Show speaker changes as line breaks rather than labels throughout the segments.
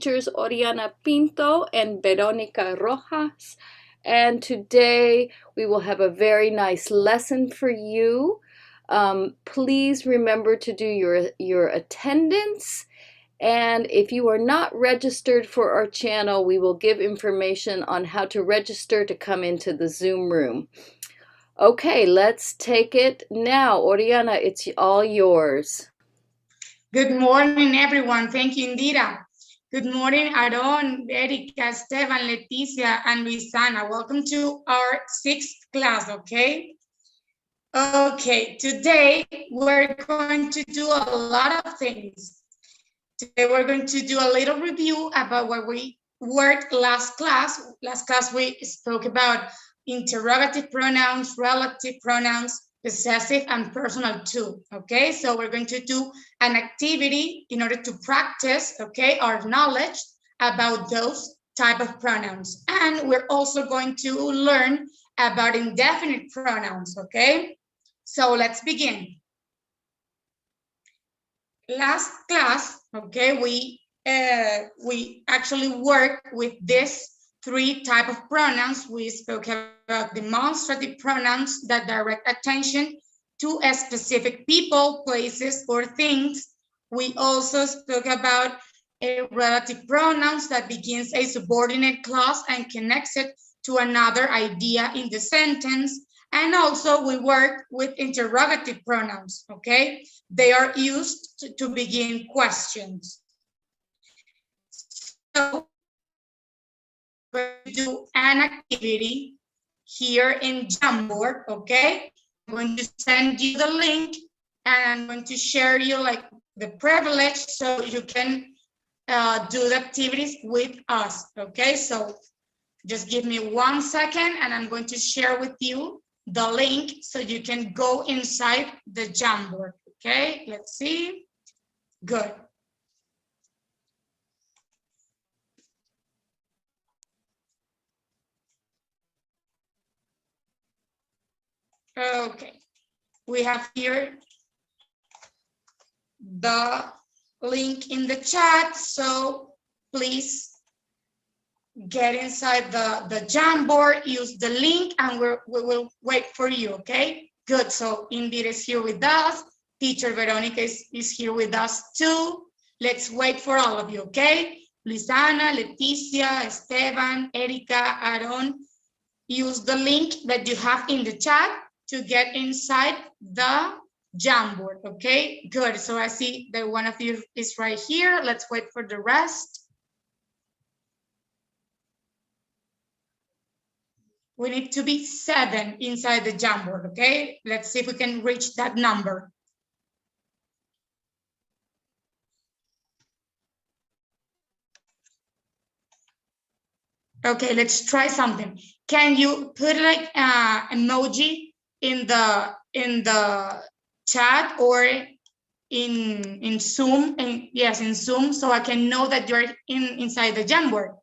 teachers Oriana Pinto and Verónica Rojas. And today we will have a very nice lesson for you. Please remember to do your attendance. And if you are not registered for our channel, we will give information on how to register to come into the Zoom room. Okay, let's take it now. Oriana, it's all yours.
Good morning, everyone. Thank you, Indira. Good morning, Aaron, Verónica, Esteban, Leticia, and Luisana. Welcome to our 6th class, okay? Okay, today we're going to do a lot of things. Today we're going to do a little review about what we worked last class. Last class we spoke about interrogative pronouns, relative pronouns, possessive and personal too, okay? So we're going to do an activity in order to practice, okay, our knowledge about those type of pronouns. And we're also going to learn about indefinite pronouns, okay? So let's begin. Last class, okay, we actually worked with this 3 type of pronouns. We spoke about demonstrative pronouns that direct attention to a specific people, places, or things. We also spoke about relative pronouns that begins a subordinate clause and connects it to another idea in the sentence. And also we work with interrogative pronouns, okay? They are used to begin questions. So we're going to do an activity here in Jamboard, okay? I'm going to send you the link and I'm going to share you like the privilege so you can do the activities with us, okay? So just give me 1 second and I'm going to share with you the link so you can go inside the Jamboard, okay? Let's see. Good. Okay, we have here the link in the chat, so please get inside the Jamboard, use the link, and we will wait for you, okay? Good, so Indira is here with us. Teacher Verónica is here with us too. Let's wait for all of you, okay? Luisana, Leticia, Esteban, Erika, Aaron, use the link that you have in the chat to get inside the Jamboard, okay? Good, so I see that one of you is right here. Let's wait for the rest. We need to be 7 inside the Jamboard, okay? Let's see if we can reach that number. Okay, let's try something. Can you put like emoji in the chat or in Zoom? And yes, in Zoom, so I can know that you're inside the Jamboard.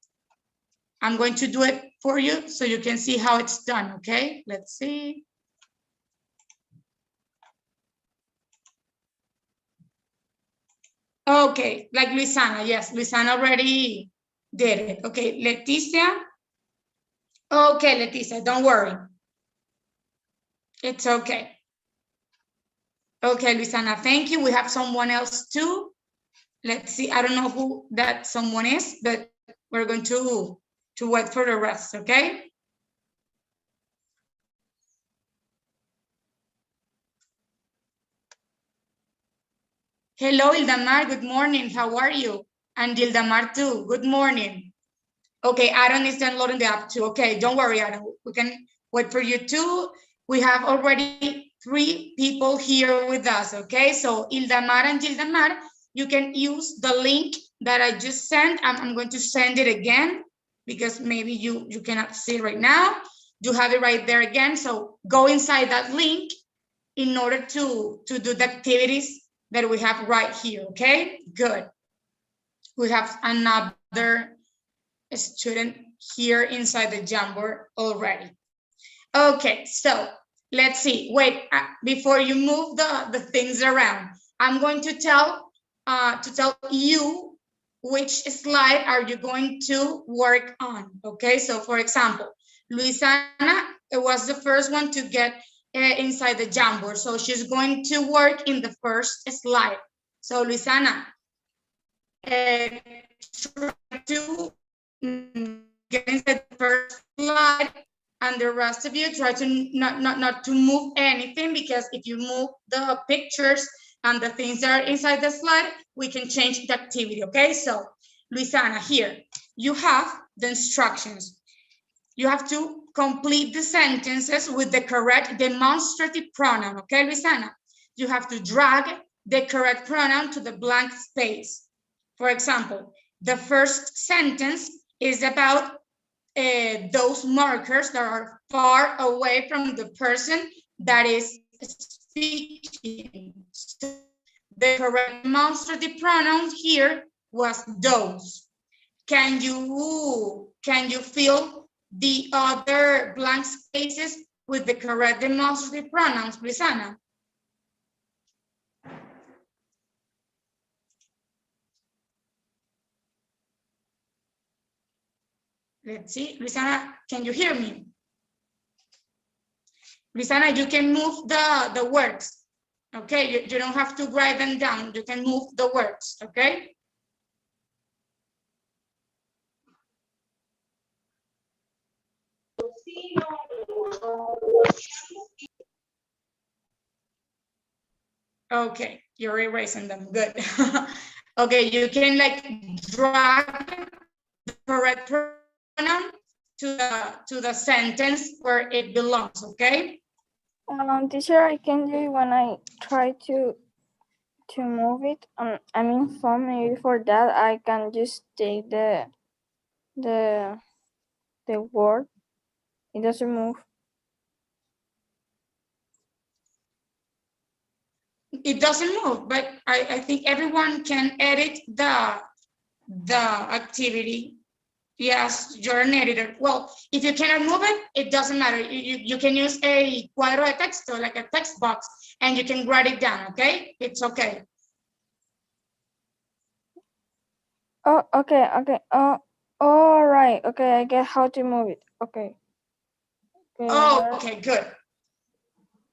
I'm going to do it for you so you can see how it's done, okay? Let's see. Okay, like Luisana, yes, Luisana already did it. Okay, Leticia. Okay, Leticia, don't worry. It's okay. Okay, Luisana, thank you. We have someone else too. Let's see, I don't know who that someone is, but we're going to wait for the rest, okay? Hello, Ildamar, good morning, how are you? And Ildamar too, good morning. Okay, Aaron is downloading the app too. Okay, don't worry, Aaron, we can wait for you too. We have already 3 people here with us, okay? So Ildamar and Gildamar, you can use the link that I just sent. I'm going to send it again because maybe you cannot see it right now. You have it right there again. So go inside that link in order to do the activities that we have right here, okay? Good. We have another student here inside the Jamboard already. Okay, so let's see. Wait, before you move the things around, I'm going to tell you which slide are you going to work on? Okay, so for example, Luisana was the first one to get inside the Jamboard, so she's going to work in the first slide. So Luisana, try to get inside the first slide, and the rest of you try to not to move anything, because if you move the pictures and the things that are inside the slide, we can change the activity, okay? So, Luisana, here, you have the instructions. You have to complete the sentences with the correct demonstrative pronoun, okay, Luisana? You have to drag the correct pronoun to the blank space. For example, the first sentence is about those markers that are far away from the person that is speaking. So the correct demonstrative pronoun here was those. Can you fill the other blank spaces with the correct demonstrative pronouns, Luisana? Let's see, Luisana, can you hear me? Luisana, you can move the words. Okay, you don't have to write them down. You can move the words, okay? Okay, you're erasing them, good. Okay, you can like drag the correct pronoun to the sentence where it belongs, okay?
Teacher, I can do it when I try to move it. I mean, for maybe for that I can just take the word. It doesn't move.
It doesn't move, but I think everyone can edit the activity. Yes, you're an editor. Well, if you cannot move it, it doesn't matter. You can use a cuadro de texto, like a text box, and you can write it down, okay? It's okay.
Oh, okay. All right. Okay, I get how to move it. Okay.
Oh, okay, good.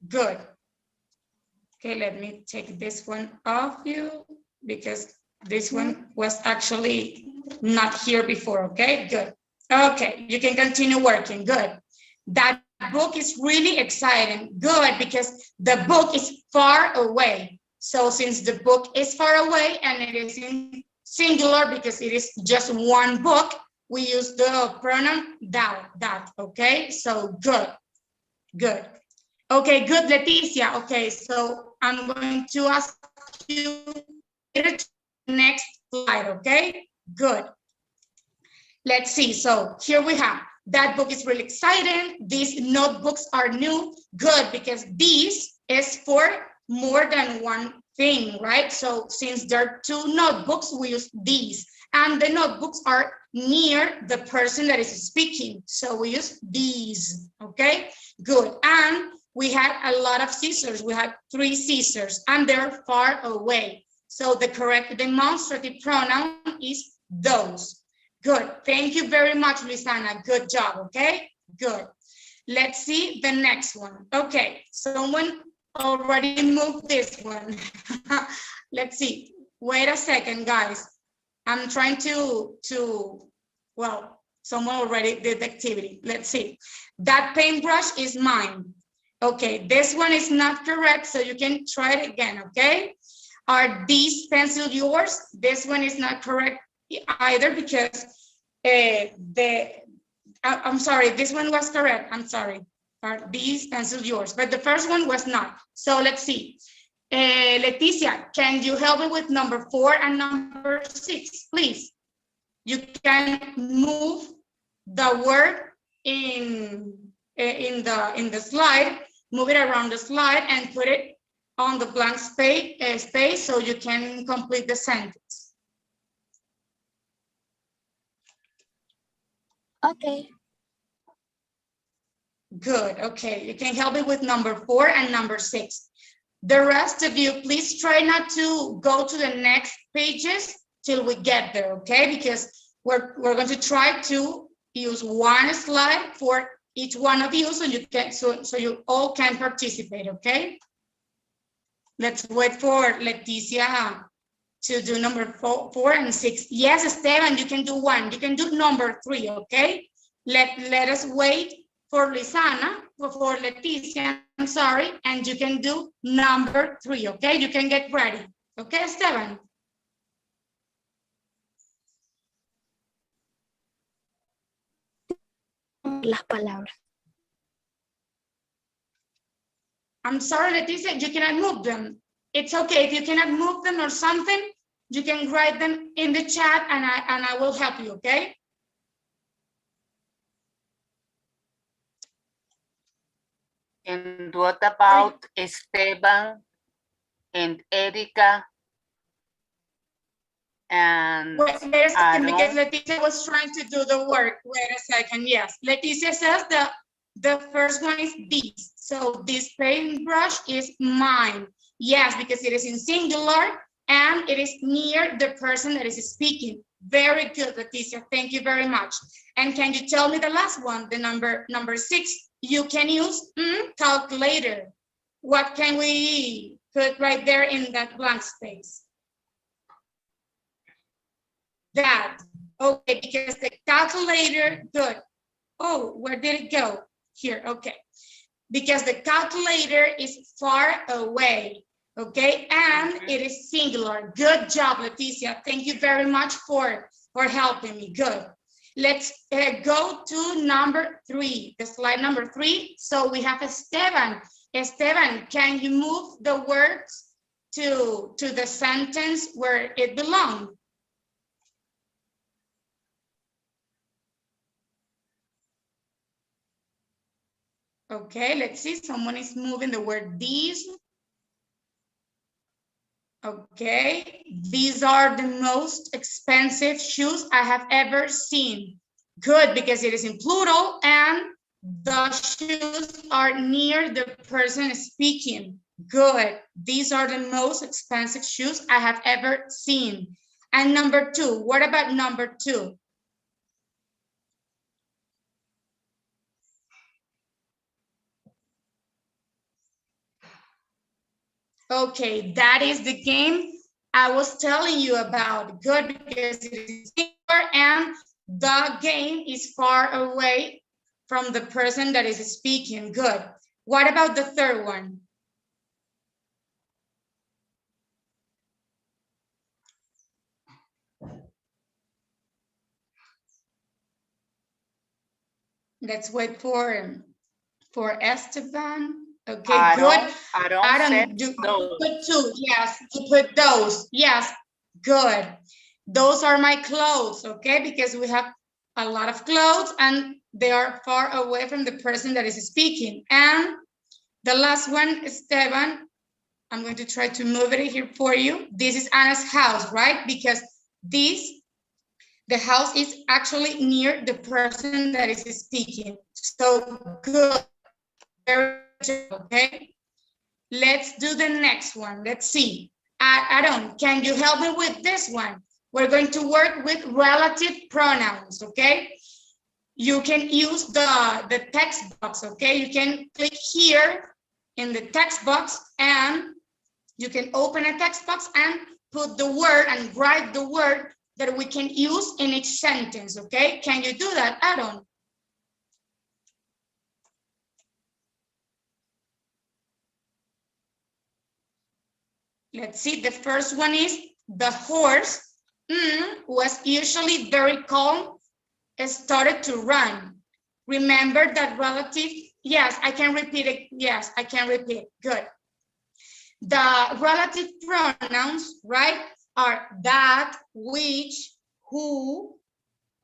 Good. Okay, let me take this one off you, because this one was actually not here before, okay? Good. Okay, you can continue working, good. That book is really exciting, good, because the book is far away. So since the book is far away and it is in singular because it is just one book, we use the pronoun that, okay? So good, good. Okay, good, Leticia. Okay, so I'm going to ask you to next slide, okay? Good. Let's see, so here we have, that book is really exciting. These notebooks are new, good, because these is for more than one thing, right? So since there are two notebooks, we use these. And the notebooks are near the person that is speaking. So we use these, okay? Good, and we had a lot of scissors. We had 3 scissors and they're far away. So the correct demonstrative pronoun is those. Good, thank you very much, Luisana. Good job, okay? Good. Let's see the next one. Okay, someone already moved this one. Let's see, wait a second, guys. I'm trying to, well, someone already did the activity. Let's see. That paintbrush is mine. Okay, this one is not correct, so you can try it again, okay? Are these pencils yours? This one is not correct either, because I'm sorry, this one was correct, I'm sorry. Are these pencils yours? But the first one was not. So let's see. Leticia, can you help me with number 4 and number 6, please? You can move the word in the slide, move it around the slide and put it on the blank space so you can complete the sentence.
Okay.
Good, okay. You can help me with number 4 and number 6. The rest of you, please try not to go to the next pages. till we get there, okay? Because we're going to try to use one slide for each one of you so you can so you all can participate, okay? Let's wait for Leticia to do number 4 and 6. Yes, Esteban, you can do 1. You can do number 3, okay? Let us wait for Lisana, for Leticia, I'm sorry, and you can do number 3, okay? You can get ready. Okay, Esteban?
Las palabras.
I'm sorry, Leticia, you cannot move them. It's okay if you cannot move them or something, you can write them in the chat and I will help you, okay?
And what about Esteban and Erica and
Wait a second, because Leticia was trying to do the work. Wait a second, yes. Leticia says the first one is this. So this paintbrush is mine. Yes, because it is in singular and it is near the person that is speaking. Very good, Leticia. Thank you very much. And can you tell me the last one, the number 6? You can use calculator. What can we put right there in that blank space? That. Okay, because the calculator, good. Oh, where did it go? Here, okay. Because the calculator is far away, okay? And it is singular. Good job, Leticia. Thank you very much for helping me. Good. Let's go to number 3, the slide number 3. So we have Esteban. Esteban, can you move the words to the sentence where it belongs? Okay, let's see. Someone is moving the word these. Okay, these are the most expensive shoes I have ever seen. Good, because it is in plural and the shoes are near the person speaking. Good, these are the most expensive shoes I have ever seen. And number 2, what about number 2? Okay, that is the game I was telling you about. Good, because it is singular and the game is far away from the person that is speaking. Good. What about the third one? Let's wait for Esteban. Okay, good. Adam, you put 2. Yes, you put those. Yes, good. Those are my clothes, okay? Because we have a lot of clothes and they are far away from the person that is speaking. And the last one, Esteban, I'm going to try to move it here for you. This is Anna's house, right? Because the house is actually near the person that is speaking. So good. Very good, okay? Let's do the next one. Let's see. Adam, can you help me with this one? We're going to work with relative pronouns, okay? You can use the text box, okay? You can click here in the text box and you can open a text box and put the word and write the word that we can use in each sentence, okay? Can you do that, Adam? Let's see, the first one is the horse was usually very calm, started to run. Remember that relative? Yes, I can repeat it. Yes, I can repeat. Good. The relative pronouns, right, are that, which, who,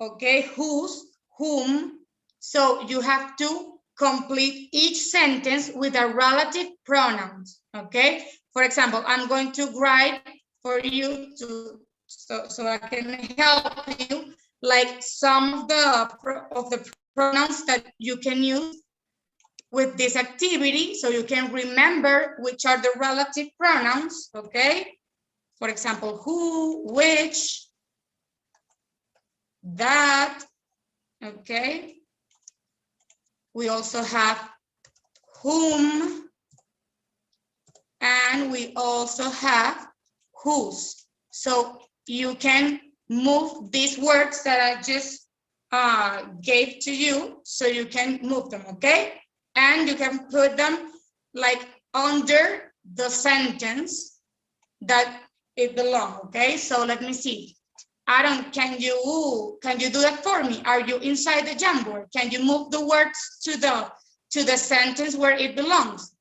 okay, whose, whom. So you have to complete each sentence with a relative pronouns, okay? For example, I'm going to write for you to so I can help you, like some of the pronouns that you can use with this activity, so you can remember which are the relative pronouns, okay? For example, who, which, that, okay? We also have whom, and we also have whose. So you can move these words that I just gave to you, so you can move them, okay? And you can put them like under the sentence that it belongs, okay? So let me see. Aaron, can you do that for me? Are you inside the Jamboard? Can you move the words to the sentence where it belongs?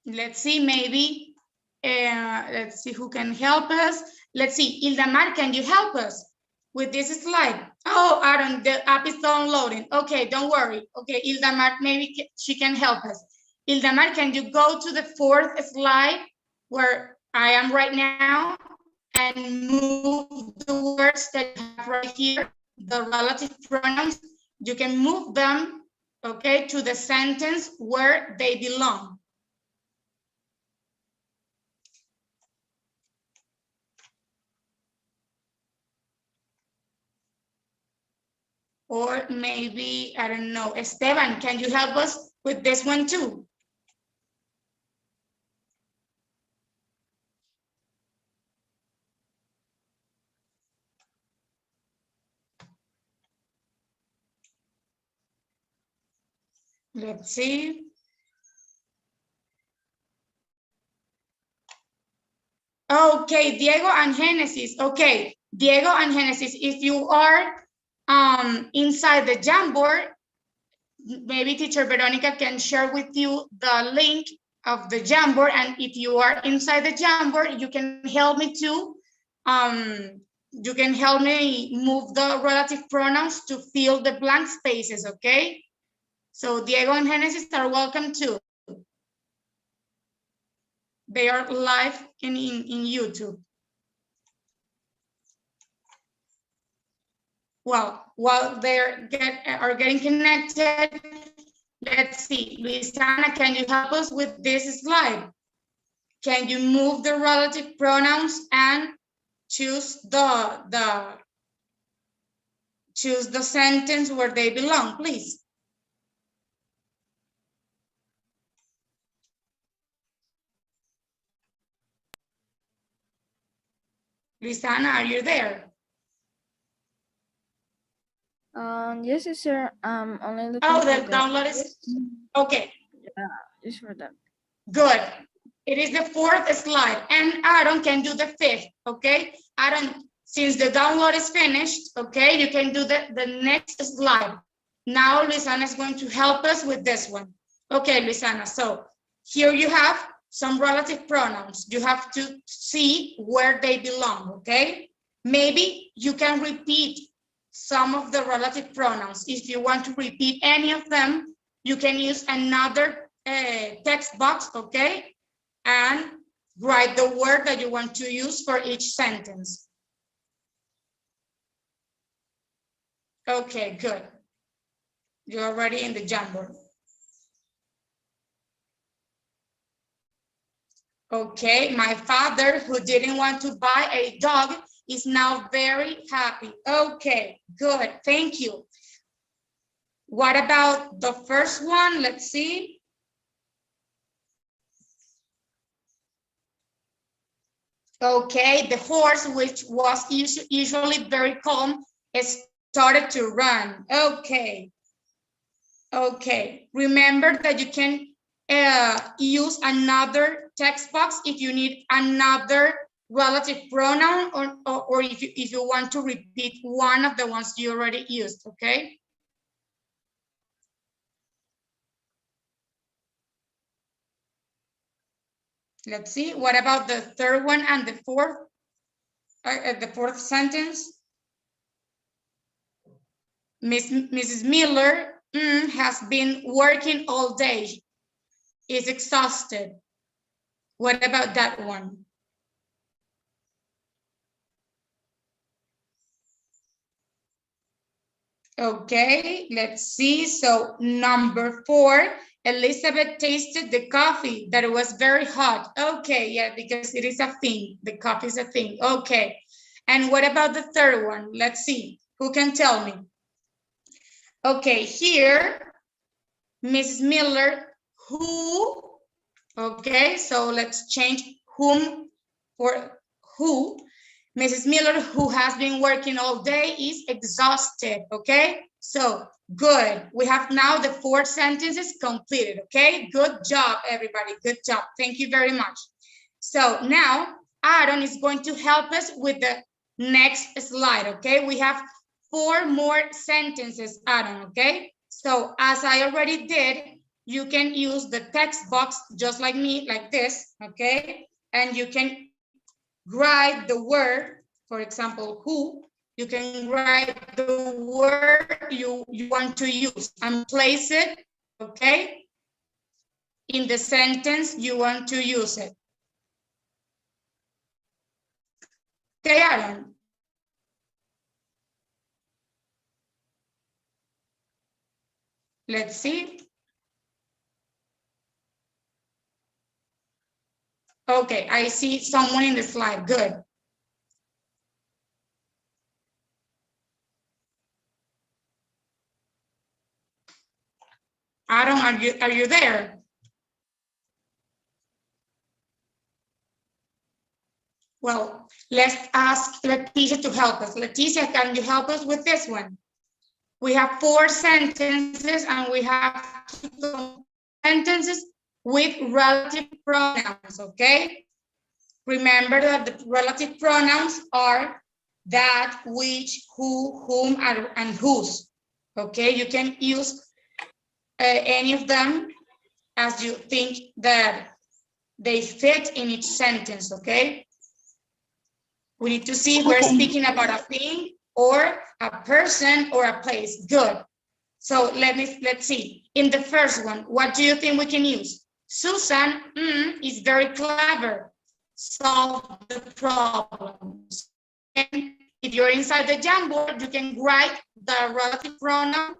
Let's see, maybe, let's see who can help us. Let's see, Ildamar, can you help us with this slide? Oh, Aaron, the app is downloading. Okay, don't worry. Okay, Ildamar, maybe she can help us. Ildamar, can you go to the 4th slide where I am right now and move the words that you have right here, the relative pronouns? You can move them, okay, to the sentence where they belong. Or maybe, I don't know, Esteban, can you help us with this one too? Let's see. Okay, Diego and Genesis. Okay, Diego and Genesis, if you are inside the Jamboard, maybe teacher Veronica can share with you the link of the Jamboard, and if you are inside the Jamboard, you can help me too. You can help me move the relative pronouns to fill the blank spaces, okay? So Diego and Genesis are welcome too. They are live in YouTube. Well, while they're getting connected, let's see. Luisana, can you help us with this slide? Can you move the relative pronouns and choose the sentence where they belong, please? Luisana, are you there?
Yes, sir. Only looking
Oh,
for
the download is okay.
Yeah, just for that.
Good. It is the 4th slide, and Aaron can do the 5th. Okay, Aaron, since the download is finished, okay, you can do the next slide. Now Luisana is going to help us with this one. Okay, Luisana, so here you have some relative pronouns. You have to see where they belong, okay? Maybe you can repeat some of the relative pronouns. If you want to repeat any of them, you can use another text box, okay? And write the word that you want to use for each sentence. Okay, good. You're already in the Jamboard. Okay, my father, who didn't want to buy a dog, is now very happy. Okay, good, thank you. What about the first one? Let's see. Okay, the horse, which was usually very calm, started to run. Okay. Okay, remember that you can use another text box if you need another relative pronoun, or if you want to repeat one of the ones you already used, okay? Let's see, what about the third one and the fourth sentence? Mrs. Miller has been working all day, is exhausted. What about that one? Okay, let's see. So number 4, Elizabeth tasted the coffee, that it was very hot. Okay, yeah, because it is a thing. The coffee is a thing. Okay. And what about the third one? Let's see. Who can tell me? Okay, here, Mrs. Miller, who? Okay, so let's change whom for who. Mrs. Miller, who has been working all day, is exhausted, okay? So, good. We have now the 4 sentences completed, okay? Good job, everybody. Good job. Thank you very much. So, now, Aaron is going to help us with the next slide, okay? We have 4 more sentences, Aaron, okay? So, as I already did, you can use the text box just like me, like this, okay? And you can write the word, for example, who, you can write the word you want to use and place it, okay, in the sentence you want to use it. Okay, Aaron? Let's see. Okay, I see someone in the slide, good. Aaron, are you there? Well, let's ask Leticia to help us. Leticia, can you help us with this one? We have 4 sentences and we have 2 sentences with relative pronouns, okay? Remember that the relative pronouns are that, which, who, whom, and whose, okay? You can use any of them as you think that they fit in each sentence, okay? We need to see if we're speaking about a thing or a person or a place. Good. So let's see. In the first one, what do you think we can use? Susan is very clever. Solve the problems. And if you're inside the Jamboard, you can write the relative pronoun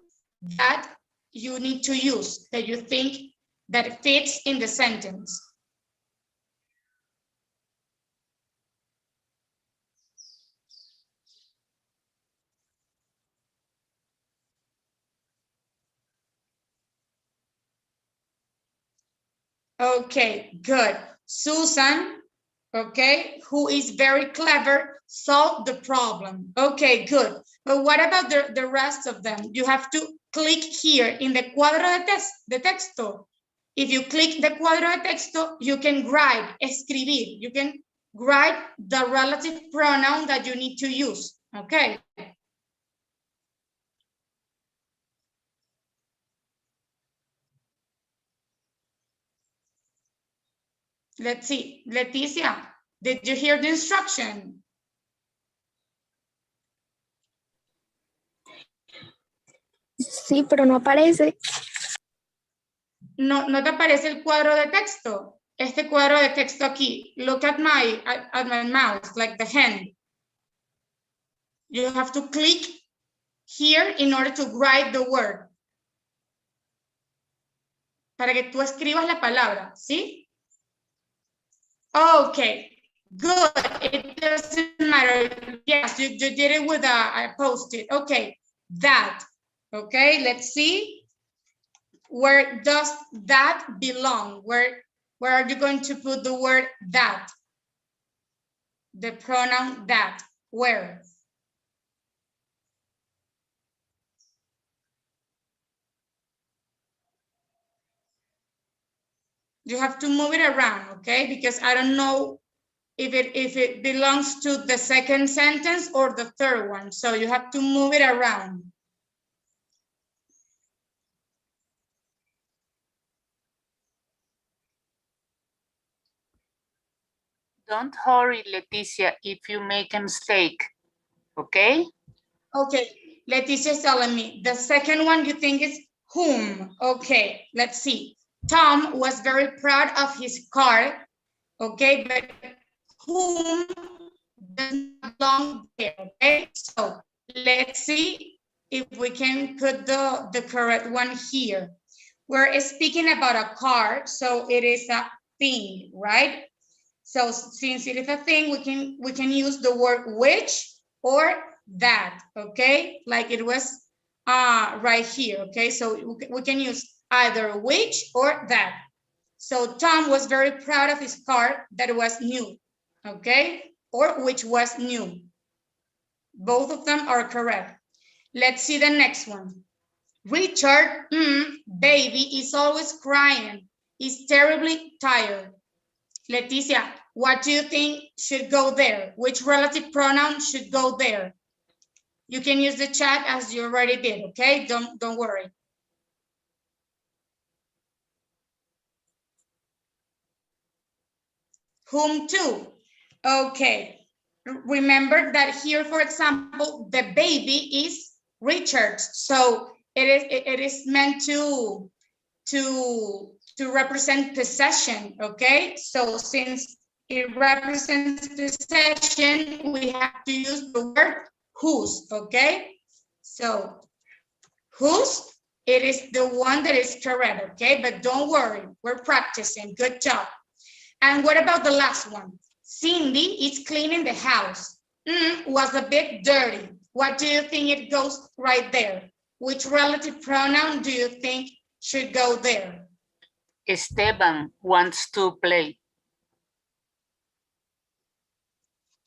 that you need to use, that you think that it fits in the sentence. Okay, good. Susan, okay, who is very clever, solved the problem. Okay, good. But what about the rest of them? You have to click here in the cuadro de texto. If you click the cuadro de texto, you can write, escribir. You can write the relative pronoun that you need to use, okay? Let's see, Leticia, did you hear the instruction?
Sí, pero no aparece.
No te aparece el cuadro de texto. Este cuadro de texto aquí. Look at my mouse, like the hand. You have to click here in order to write the word. Para que tú escribas la palabra, ¿sí? Okay, good. It doesn't matter. Yes, you did it with a post-it. Okay, that. Okay, let's see. Where does that belong? Where are you going to put the word that? The pronoun that. Where? You have to move it around, okay? Because I don't know if it belongs to the second sentence or the third one. So you have to move it around.
Don't hurry, Leticia, if you make a mistake, okay?
Okay, Leticia's telling me the second one you think is whom. Okay, let's see. Tom was very proud of his car. Okay, but whom does not belong there. Okay, so let's see if we can put the correct one here. We're speaking about a car, so it is a thing, right? So since it is a thing, we can use the word which or that, okay? Like it was right here, okay? So we can use either which or that. So Tom was very proud of his car that was new, okay? Or which was new. Both of them are correct. Let's see the next one. Richard, baby, is always crying. He's terribly tired. Leticia, what do you think should go there? Which relative pronoun should go there? You can use the chat as you already did, okay? Don't worry. Whom to? Okay. Remember that here, for example, the baby is Richard. So it is meant to represent possession, okay? So since it represents possession, we have to use the word whose, okay? So whose, it is the one that is correct, okay? But don't worry, we're practicing, good job. And what about the last one? Cindy is cleaning the house. Was a bit dirty. What do you think it goes right there? Which relative pronoun do you think should go there?
Esteban wants to play.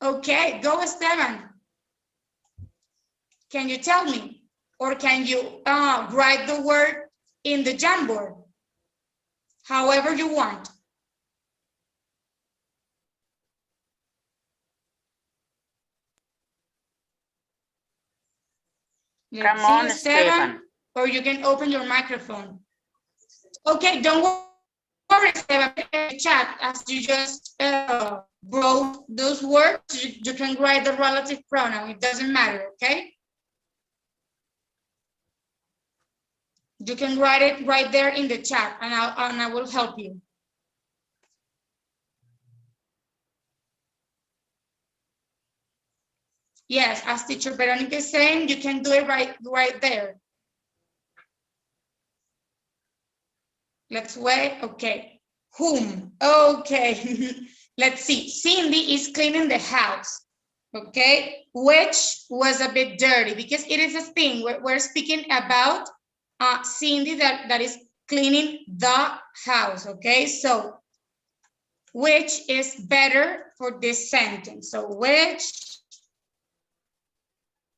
Okay, go Esteban. Can you tell me? Or can you write the word in the Jamboard? However you want.
Come on, Esteban.
Or you can open your microphone. Okay, don't worry, Esteban, chat, as you just wrote those words, you can write the relative pronoun, it doesn't matter, okay? You can write it right there in the chat and I will help you. Yes, as teacher Verónica is saying, you can do it right there. Let's wait, okay. Whom, okay. Let's see, Cindy is cleaning the house, okay? Which was a bit dirty because it is a thing. We're speaking about Cindy that is cleaning the house, okay? So, which is better for this sentence? So, which,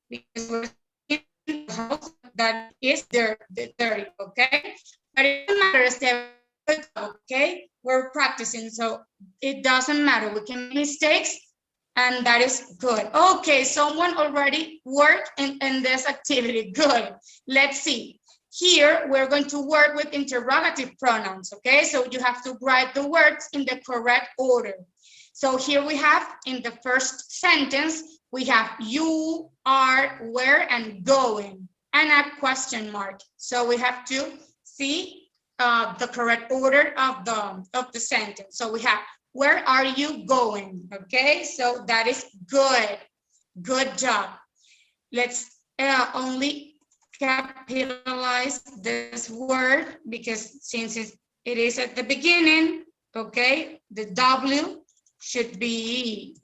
because we're in the house that is dirty, okay? But it doesn't matter, okay? We're practicing, so it doesn't matter. We can make mistakes, and that is good. Okay, someone already worked in this activity. Good. Let's see. Here, we're going to work with interrogative pronouns, okay? So you have to write the words in the correct order. So here we have, in the first sentence, we have you, are, where, and going, and a question mark. So we have to see the correct order of the sentence. So we have, where are you going? Okay, so that is good. Good job. Let's only capitalize this word because since it is at the beginning, okay, the W should be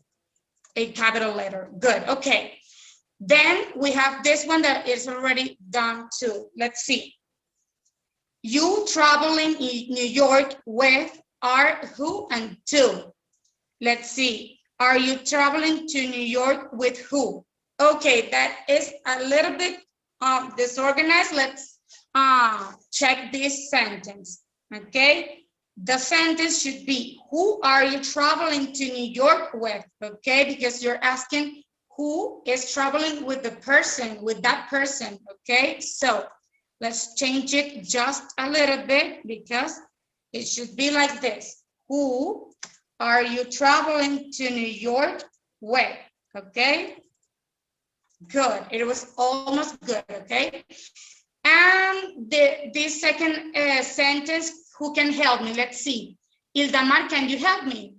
a capital letter. Good, okay. Then we have this one that is already done too. Let's see. You traveling in New York with are, who, and to. Let's see. Are you traveling to New York with who? Okay, that is a little bit disorganized. Let's check this sentence, okay? The sentence should be, who are you traveling to New York with, okay? Because you're asking who is traveling with the person, with that person, okay? So let's change it just a little bit because it should be like this. Who are you traveling to New York with, okay? Good, it was almost good, okay? And this second sentence, who can help me? Let's see. Ildamar, can you help me?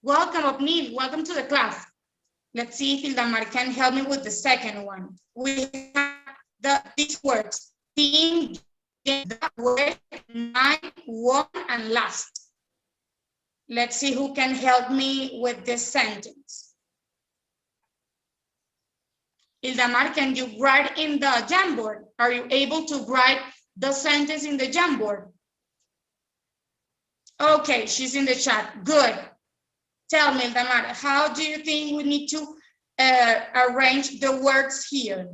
Welcome, Opnil, welcome to the class. Let's see if Ildamar can help me with the second one. We have these words, seeing the, where, night, one, and last. Let's see who can help me with this sentence. Ildamar, can you write in the Jamboard? Are you able to write the sentence in the Jamboard? Okay, she's in the chat. Good. Tell me, Ildamar, how do you think we need to arrange the words here?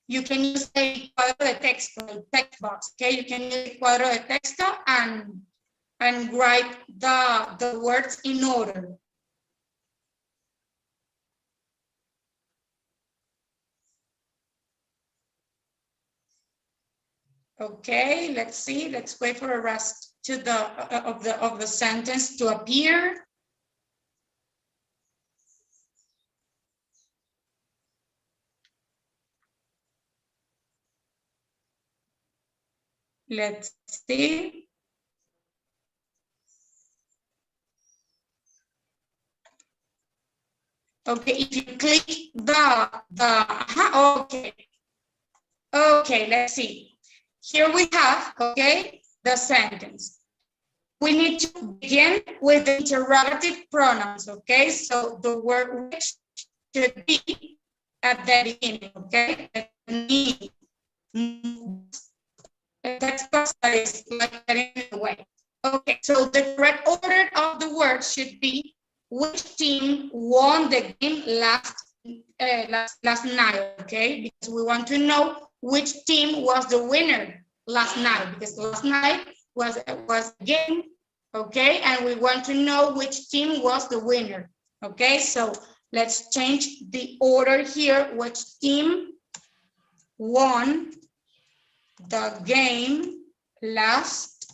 You can use a cuadro de texto, text box, okay? You can use a cuadro de texto and write the words in order. Okay, let's see. Let's wait for the rest to of the sentence to appear. Let's see. Okay, if you click okay, let's see. Here we have, okay, the sentence. We need to begin with the interrogative pronouns, okay? So the word which should be at the beginning, okay? That's like getting in the way. Okay, so the correct order of the words should be which team won the game last night, okay? Because we want to know which team was the winner last night, because last night was a game, okay? And we want to know which team was the winner, okay? So let's change the order here. Which team won the game last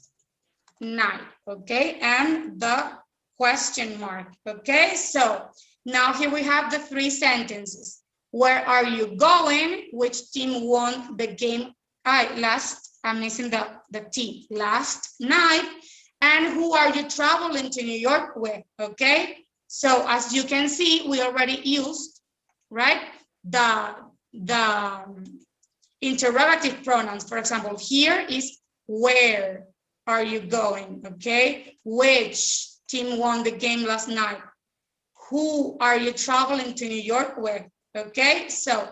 night, okay? And the question mark, okay? So now here we have the three sentences. Where are you going? Which team won the game I'm missing the T, last night. And who are you traveling to New York with, okay? So as you can see, we already used, right? The interrogative pronouns. For example, here is where are you going, okay? Which team won the game last night? Who are you traveling to New York with, okay? So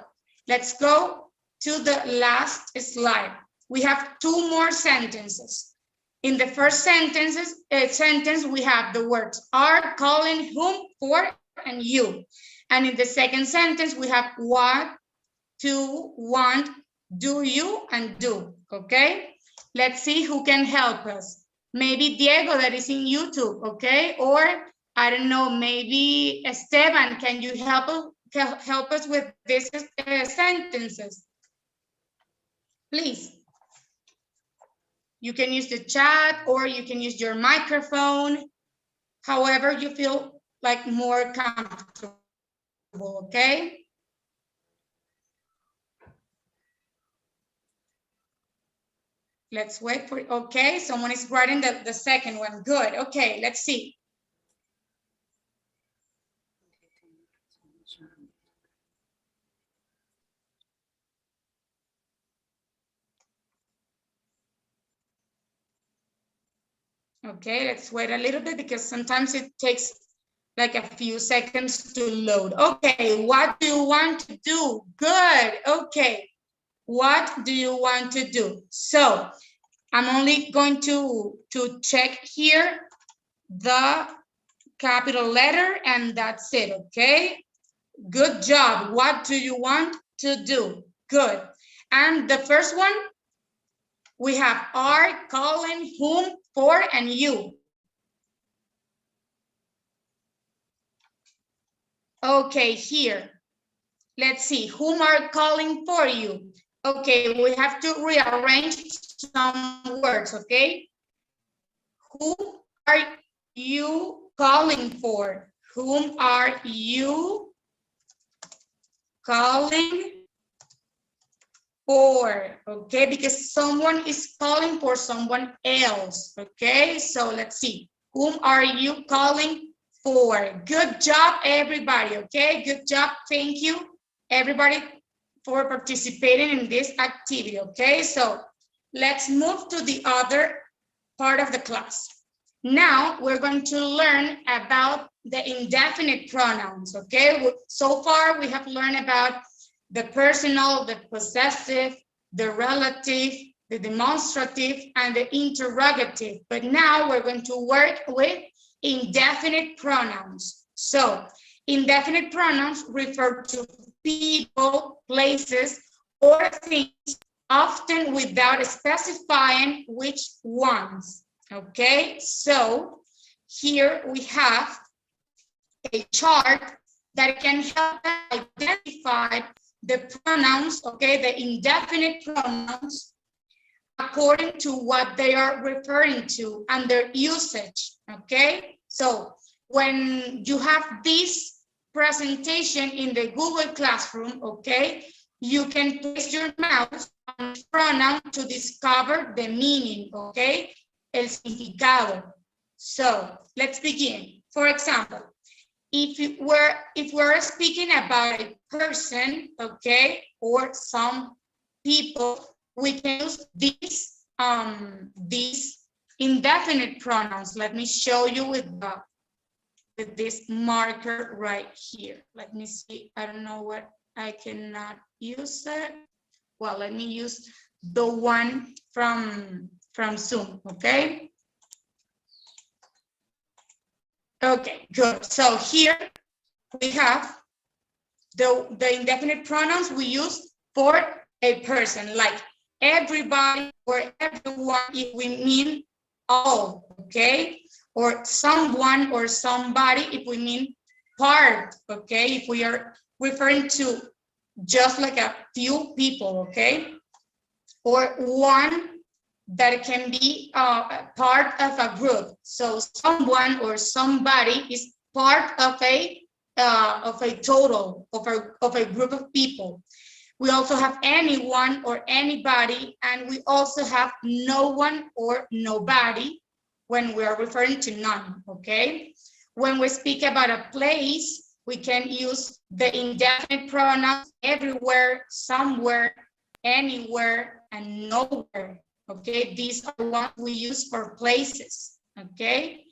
let's go to the last slide. We have two more sentences. In the first sentence, we have the words are, calling, whom, for, and you. And in the second sentence, we have what, to, want, do you, and do, okay? Let's see who can help us. Maybe Diego that is in YouTube, okay? Or I don't know, maybe Esteban, can you help us with these sentences? Please. You can use the chat or you can use your microphone, however you feel like more comfortable, okay? Let's wait for, okay, someone is writing the second one. Good, okay, let's see. Okay, let's wait a little bit because sometimes it takes like a few seconds to load. Okay, what do you want to do? Good, okay. What do you want to do? So I'm only going to check here the capital letter and that's it, okay? Good job. What do you want to do? Good. And the first one, we have are, calling, whom, for, and you. Okay, here. Let's see, whom are calling for you? Okay, we have to rearrange some words, okay? Who are you calling for? Whom are you calling for? Okay, because someone is calling for someone else, okay? So let's see, whom are you calling for? Good job, everybody, okay? Good job, thank you. Everybody for participating in this activity, okay? So let's move to the other part of the class. Now we're going to learn about the indefinite pronouns, okay? So far we have learned about the personal, the possessive, the relative, the demonstrative, and the interrogative. But now we're going to work with indefinite pronouns. So indefinite pronouns refer to people, places, or things, often without specifying which ones. Okay, so here we have a chart that can help us identify the pronouns, okay, the indefinite pronouns, according to what they are referring to and their usage, okay? So when you have this presentation in the Google Classroom, okay, you can place your mouse on the pronoun to discover the meaning, okay? El significado. So let's begin. For example, if we're speaking about a person, okay, or some people, we can use these indefinite pronouns. Let me show you with this marker right here. Let me see. I don't know what, I cannot use it. Well, let me use the one from Zoom, okay? Okay, good. So here we have the indefinite pronouns we use for a person, like everybody or everyone if we mean all, okay? Or someone or somebody if we mean part, okay? If we are referring to just like a few people, okay? Or one that can be part of a group. So someone or somebody is part of a total, of a group of people. We also have anyone or anybody, and we also have no one or nobody when we are referring to none, okay? When we speak about a place, we can use the indefinite pronouns everywhere, somewhere, anywhere, and nowhere. Okay, these are what we use for places, okay?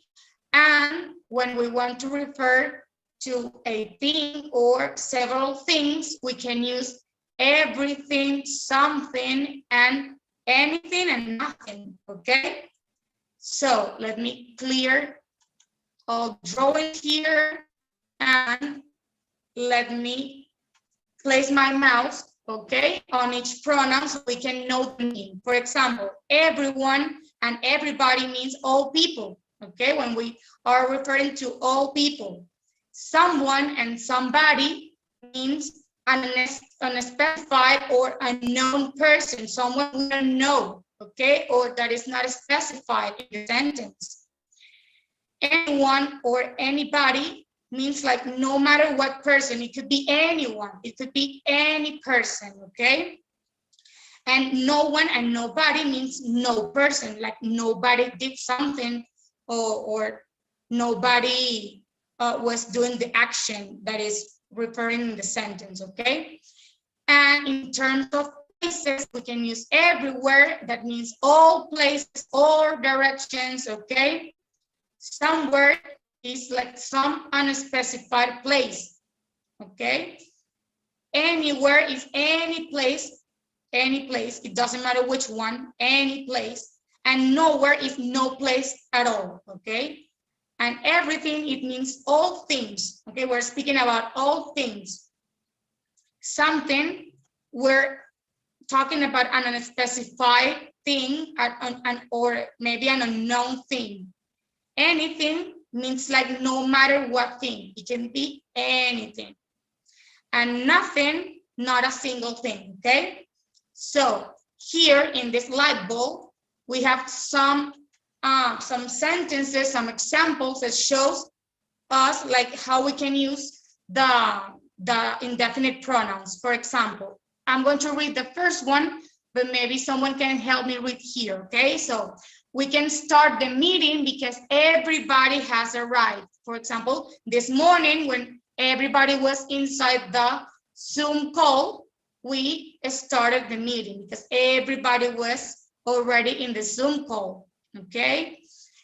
And when we want to refer to a thing or several things, we can use everything, something, and anything and nothing, okay? So let me clear all drawings here and let me place my mouse, okay, on each pronoun so we can know the meaning. For example, everyone and everybody means all people, okay, when we are referring to all people. Someone and somebody means an unspecified or unknown person, someone we don't know, okay, or that is not specified in the sentence. Anyone or anybody means like no matter what person, it could be anyone, it could be any person, okay? And no one and nobody means no person, like nobody did something or nobody was doing the action that is referring in the sentence, okay? And in terms of places, we can use everywhere, that means all places, all directions, okay? Somewhere is like some unspecified place, okay? Anywhere is any place, it doesn't matter which one, any place. And nowhere is no place at all, okay? And everything, it means all things, okay? We're speaking about all things. Something, we're talking about an unspecified thing or maybe an unknown thing. Anything means like no matter what thing, it can be anything. And nothing, not a single thing, okay? So here in this light bulb, we have some sentences, some examples that shows us like how we can use the indefinite pronouns. For example, I'm going to read the first one, but maybe someone can help me read here, okay? So we can start the meeting because everybody has arrived. For example, this morning when everybody was inside the Zoom call, we started the meeting because everybody was already in the Zoom call, okay?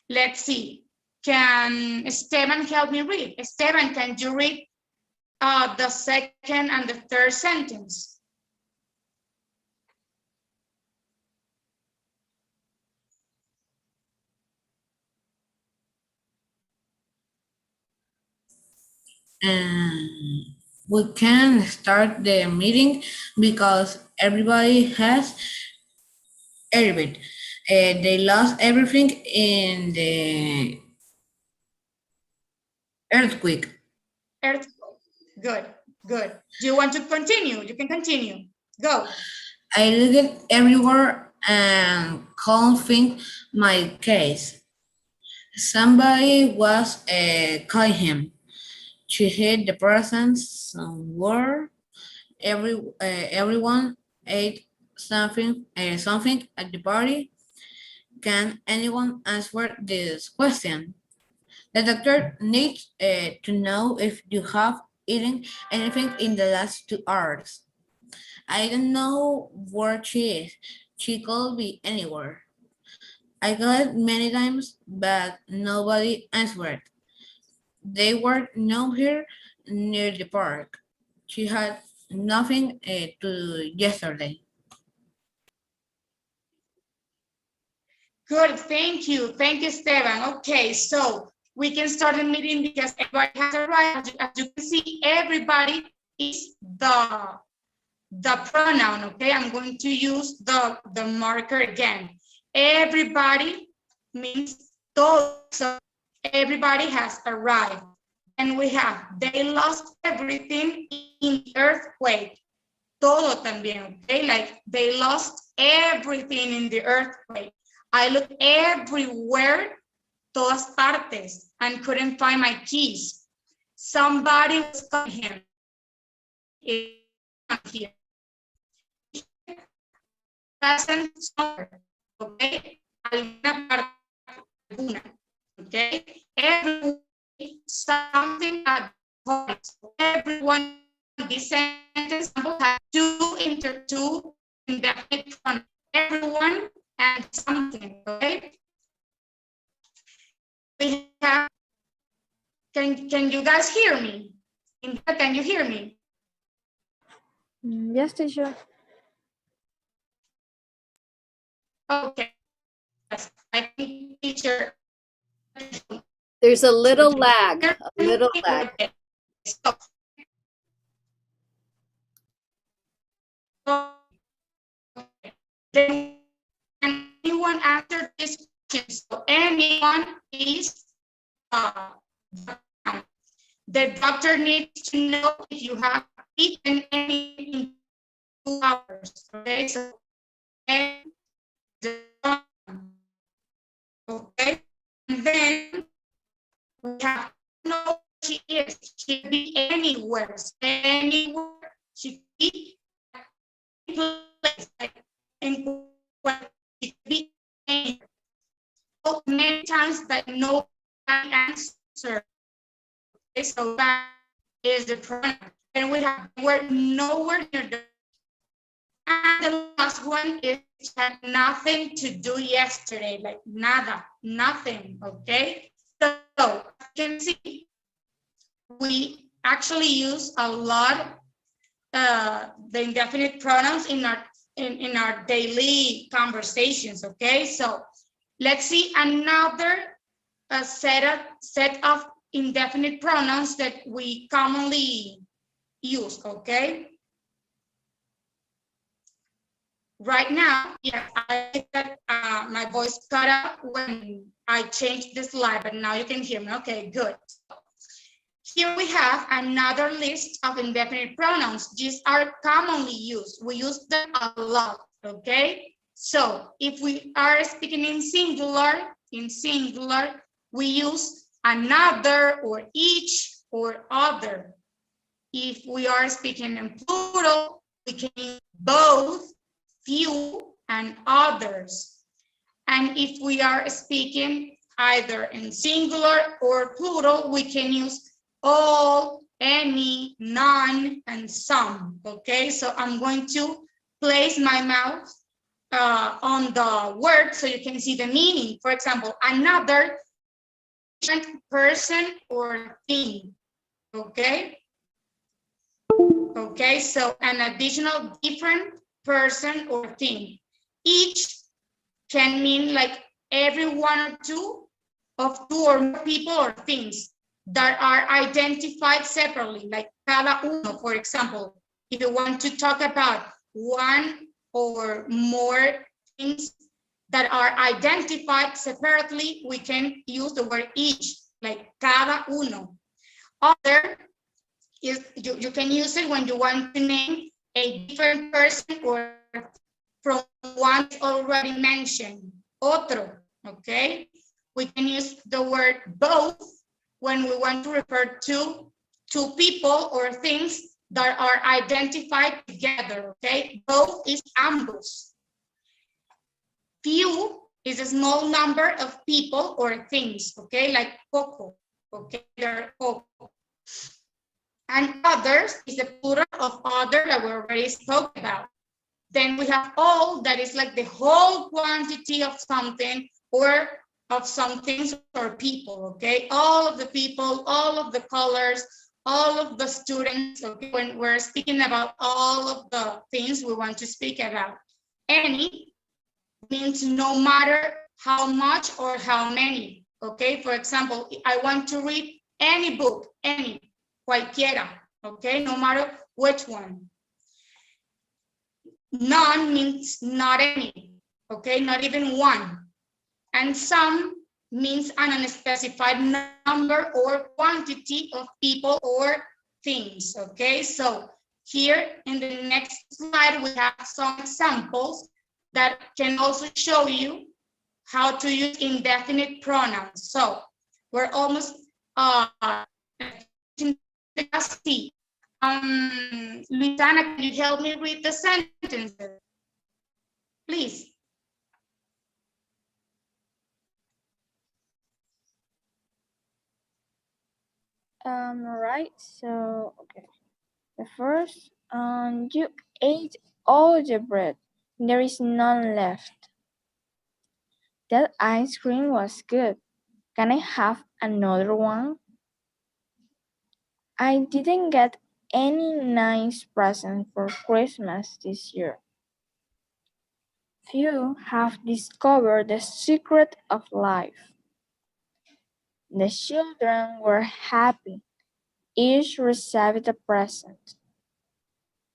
Let's see, can Esteban help me read? Esteban, can you read the second and the third sentence?
We can start the meeting because everybody has everything. They lost everything in the earthquake.
Good, good. Do you want to continue? You can continue. Go.
I looked everywhere and couldn't find my case. Somebody was calling him. She hid the presents somewhere. Everyone ate something at the party. Can anyone answer this question? The doctor needs to know if you have eaten anything in the last 2 hours. I don't know where she is. She could be anywhere. I called many times, but nobody answered. They were not here near the park. She had nothing to do yesterday.
Good, thank you. Thank you, Esteban. Okay, so we can start the meeting because everybody has arrived. As you can see, everybody is the pronoun, okay? I'm going to use the marker again. Everybody means todo, so everybody has arrived. And we have, they lost everything in the earthquake. Todo también, okay? Like they lost everything in the earthquake. I looked everywhere, todas partes, and couldn't find my keys. Somebody was calling him. Here. Present somewhere, okay? Alguna parte, okay? Everyone, something at the everyone, this sentence has two indefinite pronouns. Everyone and something, okay? We have, can you guys hear me? Can you hear me?
Yes, teacher.
Okay. Yes, I think teacher.
There's a little lag, a little lag.
Then anyone answer this question? So anyone is the doctor needs to know if you have eaten any in 2 hours. Okay, so okay, and then we have to know where she is. She could be anywhere, anywhere. She could be place, like in she could be anywhere. So many times that no answer. Okay, so that is the pronoun. And we have word nowhere near the. And the last one is had nothing to do yesterday, like nada, nothing, okay? So you can see, we actually use a lot the indefinite pronouns in our daily conversations, okay? So let's see another set of indefinite pronouns that we commonly use, okay? Right now, yes, I think that my voice cut out when I changed the slide, but now you can hear me. Okay, good. Here we have another list of indefinite pronouns. These are commonly used. We use them a lot, okay? So if we are speaking in singular, we use another or each or other. If we are speaking in plural, we can use both, few, and others. And if we are speaking either in singular or plural, we can use all, any, none, and some. Okay, so I'm going to place my mouse on the word so you can see the meaning. For example, another person or thing. Okay. Okay, so an additional different person or thing. Each can mean like every one or two of two or more people or things that are identified separately, like cada uno, for example. If you want to talk about one or more things that are identified separately, we can use the word each, like cada uno. Other is you can use it when you want to name a different person or from one already mentioned. Otro, okay? We can use the word both when we want to refer to two people or things that are identified together, okay? Both is ambos. Few is a small number of people or things, okay? Like poco, okay? They're poco. And others is the plural of other that we already spoke about. Then we have all, that is like the whole quantity of something or of some things or people, okay? All of the people, all of the colors, all of the students, okay? When we're speaking about all of the things we want to speak about. Any means no matter how much or how many, okay? For example, I want to read any book, any. Cualquiera, okay, no matter which one. None means not any, okay, not even one. And some means an unspecified number or quantity of people or things, okay? So here in the next slide, we have some examples that can also show you how to use indefinite pronouns. So we're almost see. Luisana, can you help me read the sentences? Please.
Right, so, okay. The first, you ate all the bread. There is none left. That ice cream was good. Can I have another one? I didn't get any nice present for Christmas this year. Few have discovered the secret of life. The children were happy. Each received a present.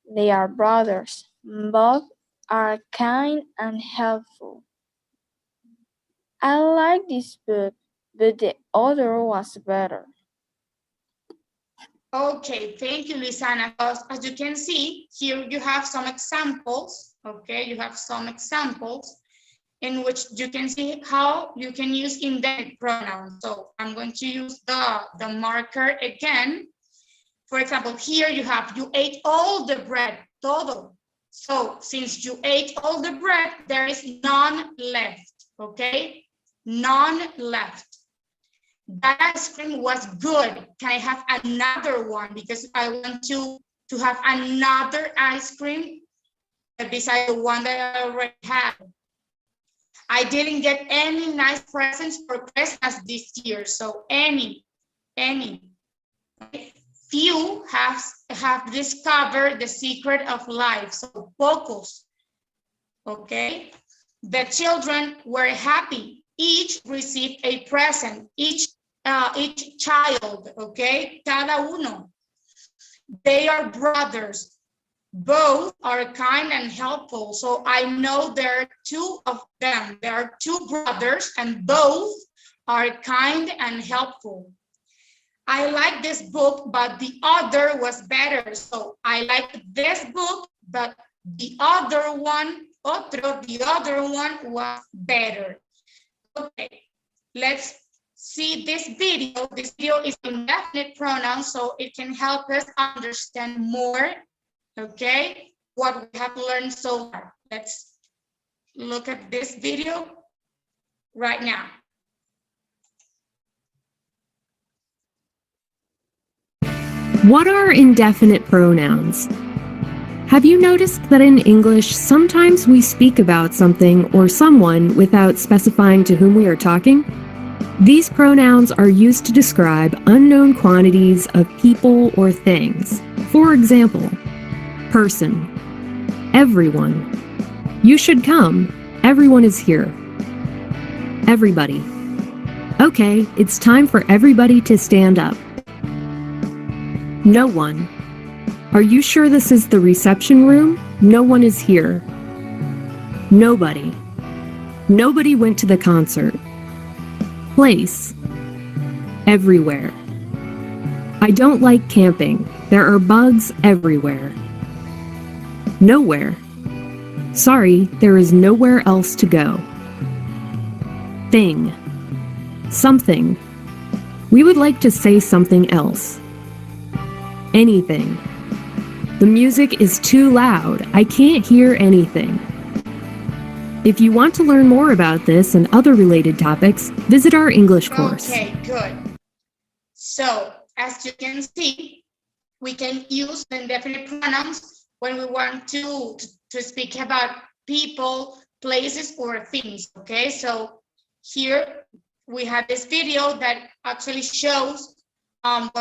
They are brothers. Both are kind and helpful. I like this book, but the other was better.
Okay, thank you, Luisana. As you can see, here you have some examples, okay? You have some examples in which you can see how you can use indefinite pronouns. So I'm going to use the marker again. For example, here you have, you ate all the bread, todo. So since you ate all the bread, there is none left, okay? None left. That ice cream was good. Can I have another one? Because I want to have another ice cream besides the one that I already had. I didn't get any nice presents for Christmas this year. So any. Few have discovered the secret of life. So pocos, okay? The children were happy. Each received a present. Each child, okay? Cada uno. They are brothers. Both are kind and helpful. So I know there are two of them. There are two brothers and both are kind and helpful. I like this book, but the other was better. So I like this book, but the other one, the other one was better. Okay, let's see this video. This video is indefinite pronouns, so it can help us understand more, okay, what we have learned so far. Let's look at this video right now.
What are indefinite pronouns? Have you noticed that in English, sometimes we speak about something or someone without specifying to whom we are talking? These pronouns are used to describe unknown quantities of people or things. For example, person, everyone. You should come, everyone is here. Everybody. Okay, it's time for everybody to stand up. No one. Are you sure this is the reception room? No one is here. Nobody. Nobody went to the concert. Place. Everywhere. I don't like camping. There are bugs everywhere. Nowhere. Sorry, there is nowhere else to go. Thing. Something. We would like to say something else. Anything. The music is too loud. I can't hear anything. If you want to learn more about this and other related topics, visit our English course.
Okay, good. So, as you can see, we can use the indefinite pronouns when we want to speak about people, places, or things, okay? So, here we have this video that actually shows what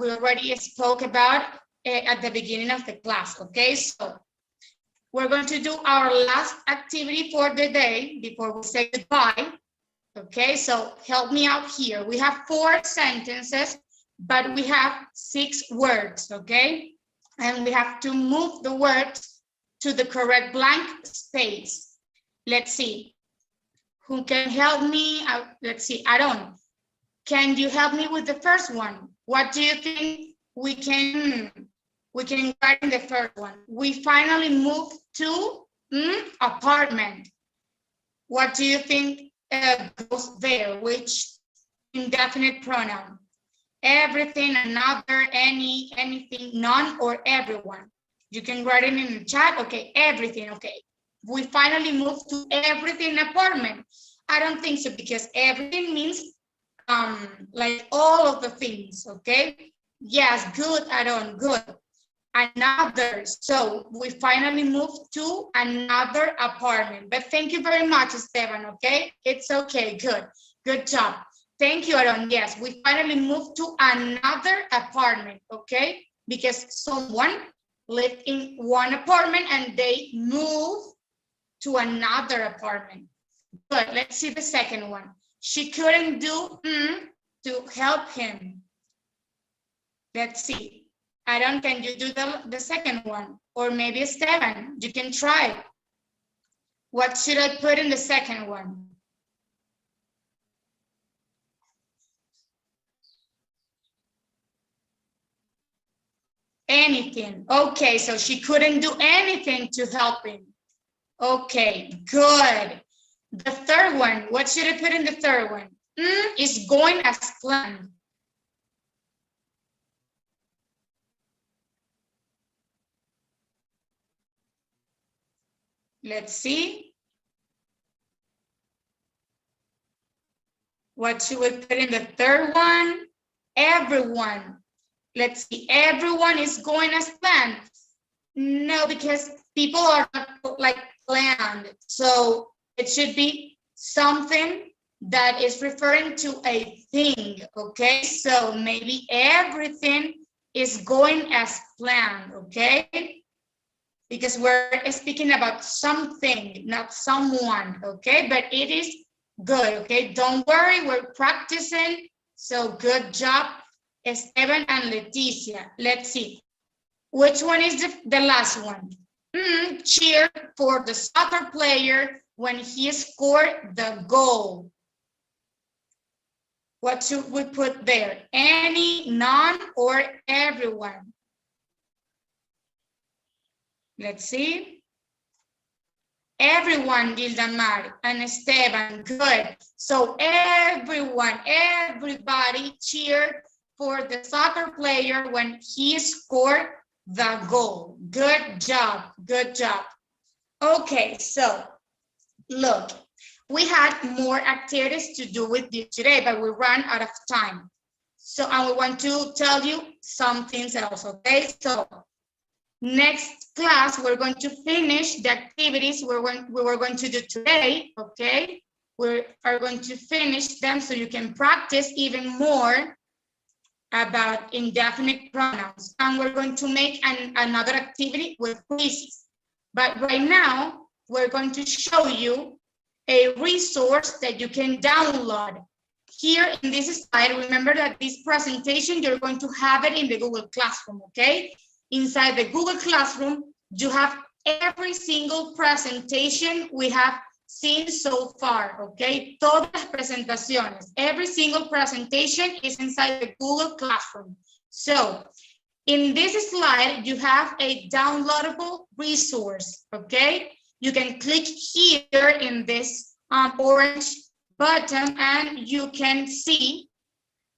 we already spoke about at the beginning of the class, okay? So we're going to do our last activity for the day before we say goodbye, okay? So help me out here. We have 4 sentences, but we have 6 words, okay? And we have to move the words to the correct blank space. Let's see. Who can help me? Let's see, Aaron. Can you help me with the first one? What do you think we can write in the first one? We finally moved to apartment. What do you think goes there? Which indefinite pronoun? Everything, another, any, anything, none, or everyone. You can write it in the chat. Okay, everything. Okay. We finally moved to everything apartment. I don't think so, because everything means like all of the things, okay? Yes, good, Aaron, good. Another, so we finally moved to another apartment. But thank you very much, Esteban, okay? It's okay, good job. Thank you, Aaron. Yes, we finally moved to another apartment, okay? Because someone lived in one apartment and they moved to another apartment. Good, let's see the second one. She couldn't do to help him. Let's see. Aaron, can you do the second one? Or maybe Esteban, you can try. What should I put in the second one? Anything. Okay, so she couldn't do anything to help him. Okay, good. The third one, what should I put in the third one? Is going as planned. Let's see. What should we put in the third one? Everyone. Let's see, everyone is going as planned. No, because people are not like planned. So it should be something that is referring to a thing, okay? So maybe everything is going as planned, okay? Because we're speaking about something, not someone, okay? But it is good, okay? Don't worry, we're practicing. So good job, Esteban and Leticia. Let's see. Which one is the last one? Cheer for the soccer player when he scored the goal. What should we put there? Any, none, or everyone? Let's see. Everyone, Gildamar and Esteban, good. So everyone, everybody cheered for the soccer player when he scored the goal. Good job, good job. Okay, so look, we had more activities to do with you today, but we ran out of time. So I want to tell you some things else, okay? So next class, we're going to finish the activities we were going to do today, okay? We are going to finish them so you can practice even more about indefinite pronouns. And we're going to make another activity with quizzes. But right now, we're going to show you a resource that you can download. Here in this slide, remember that this presentation, you're going to have it in the Google Classroom, okay? Inside the Google Classroom, you have every single presentation we have seen so far, okay? Todas las presentaciones, every single presentation is inside the Google Classroom. So in this slide, you have a downloadable resource, okay? You can click here in this orange button and you can see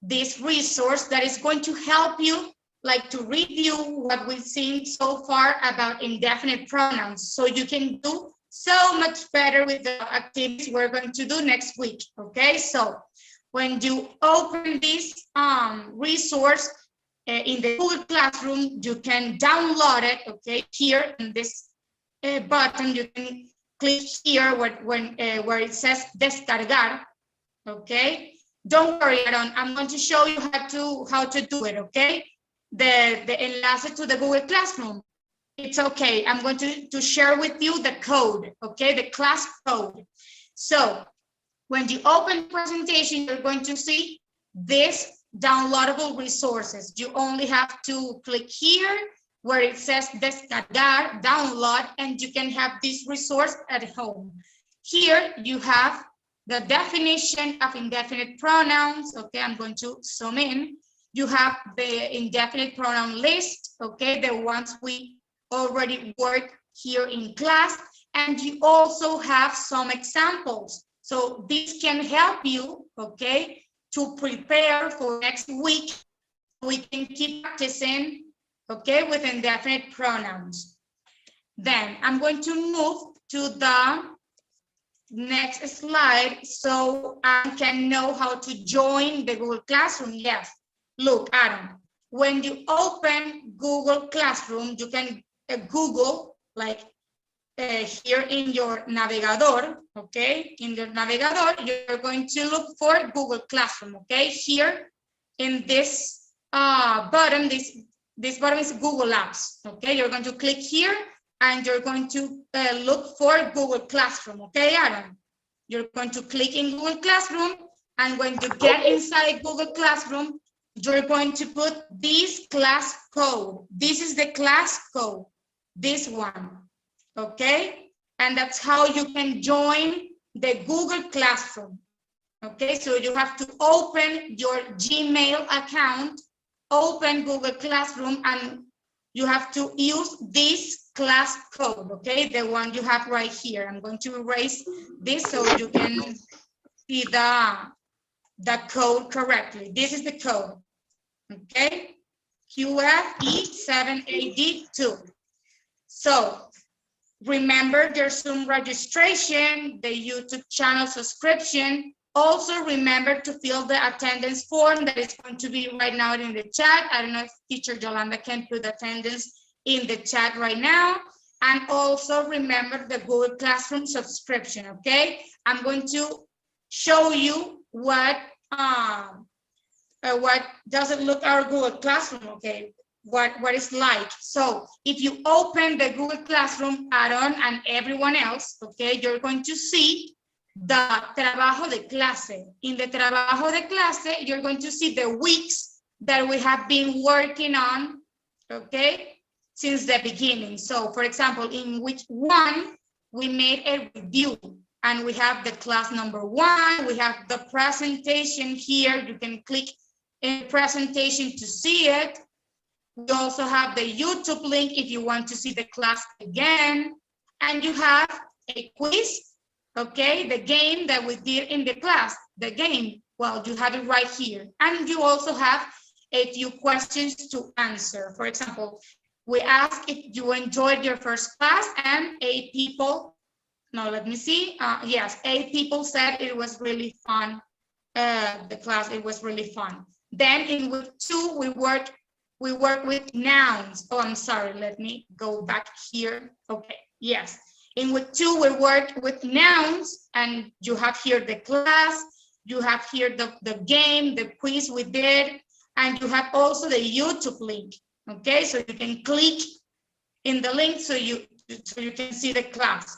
this resource that is going to help you like to review what we've seen so far about indefinite pronouns. So you can do so much better with the activities we're going to do next week, okay? So when you open this resource in the Google Classroom, you can download it, okay? Here in this button, you can click here where it says descargar, okay? Don't worry, I'm going to show you how to do it, okay? The enlace to the Google Classroom. It's okay. I'm going to share with you the code, okay? The class code. So when you open the presentation, you're going to see this downloadable resources. You only have to click here where it says descargar, download, and you can have this resource at home. Here you have the definition of indefinite pronouns. Okay, I'm going to zoom in. You have the indefinite pronoun list, okay, the ones we already work here in class, and you also have some examples. So this can help you, okay, to prepare for next week. We can keep practicing, okay, with indefinite pronouns. Then I'm going to move to the next slide so I can know how to join the Google Classroom. Yes, look, Adam, when you open Google Classroom, you can Google, like here in your navegador, okay? In your navegador, you're going to look for Google Classroom, okay? Here in this button, this button is Google Apps, okay? You're going to click here and you're going to look for Google Classroom, okay, Aaron? You're going to click in Google Classroom, and when you get inside Google Classroom, you're going to put this class code. This is the class code, this one, okay? And that's how you can join the Google Classroom, okay? So you have to open your Gmail account, open Google Classroom, and you have to use this class code, okay? The one you have right here. I'm going to erase this so you can see the code correctly. This is the code, okay? QFE7AD2. So remember your Zoom registration, the YouTube channel subscription. Also remember to fill the attendance form that is going to be right now in the chat. I don't know if teacher Yolanda can put attendance in the chat right now. And also remember the Google Classroom subscription, okay? I'm going to show you what does it look our Google Classroom, okay? What it's like. So if you open the Google Classroom add-on and everyone else, okay, you're going to see the trabajo de clase. In the trabajo de clase, you're going to see the weeks that we have been working on, okay, since the beginning. So for example, in week 1, we made a review and we have the class number 1, we have the presentation here. You can click in presentation to see it. We also have the YouTube link if you want to see the class again. And you have a quiz, okay? The game that we did in the class, the game, well, you have it right here. And you also have a few questions to answer. For example, we asked if you enjoyed your first class and 8 people, no, let me see. Yes, 8 people said it was really fun. The class, it was really fun. Then in week 2, we work with nouns. Oh, I'm sorry, let me go back here. Okay, yes. In week 2, we work with nouns, and you have here the class, you have here the game, the quiz we did, and you have also the YouTube link. Okay, so you can click in the link so you can see the class.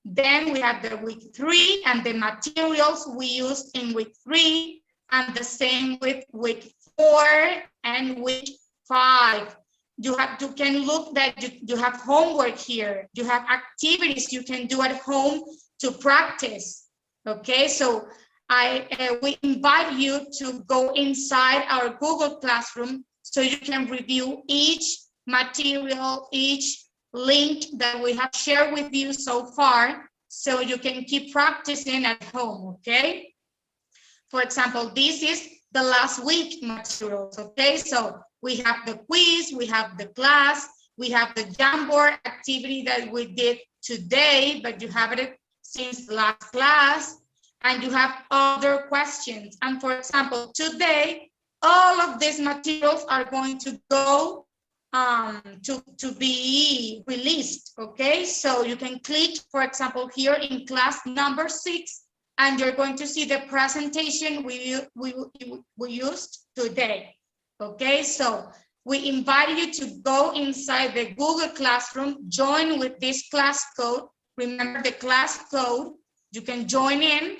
Then we have the week 3 and the materials we used in week 3, and the same with week 4 and week 5. You can look that you have homework here. You have activities you can do at home to practice. Okay, so we invite you to go inside our Google Classroom so you can review each material, each link that we have shared with you so far, so you can keep practicing at home, okay? For example, this is the last week materials, okay? So we have the quiz, we have the class, we have the Jamboard activity that we did today, but you have it since last class, and you have other questions. And for example, today, all of these materials are going to go to be released, okay? So you can click, for example, here in class number 6, and you're going to see the presentation we used today, okay? So we invite you to go inside the Google Classroom, join with this class code. Remember the class code, you can join in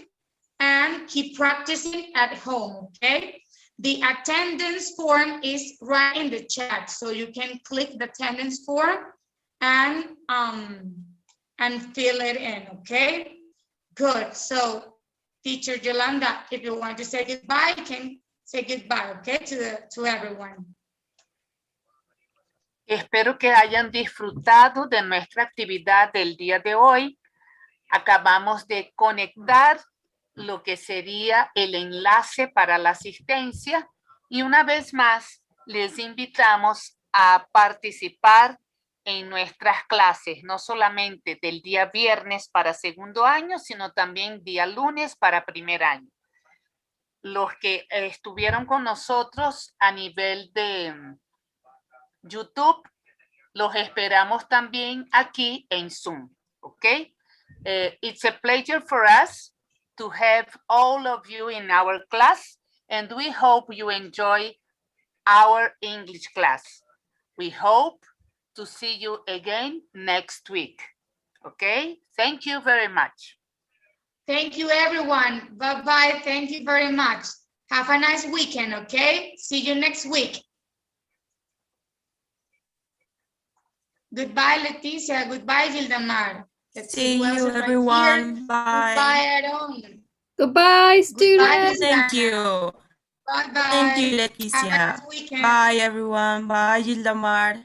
and keep practicing at home, okay? The attendance form is right in the chat, so you can click the attendance form and fill it in, okay? Good, so Teacher Yolanda, if you want to say goodbye, you can say goodbye, okay, to everyone.
Espero que hayan disfrutado de nuestra actividad del día de hoy. Acabamos de conectar lo que sería el enlace para la asistencia, y una vez más les invitamos a participar en nuestras clases, no solamente del día viernes para segundo año, sino también día lunes para primer año. Los que estuvieron con nosotros a nivel de YouTube, los esperamos también aquí en Zoom, ¿ok? It's a pleasure for us to have all of you in our class, and we hope you enjoy our English class. We hope to see you again next week. Okay, thank you very much.
Thank you, everyone. Bye-bye. Thank you very much. Have a nice weekend, okay? See you next week. Goodbye, Leticia. Goodbye, Gildamar.
See you, everyone. Bye.
Goodbye, Aaron.
Goodbye, students.
Thank you.
Bye-bye.
Thank you, Leticia.
Have a nice weekend.
Bye, everyone. Bye, Gildamar.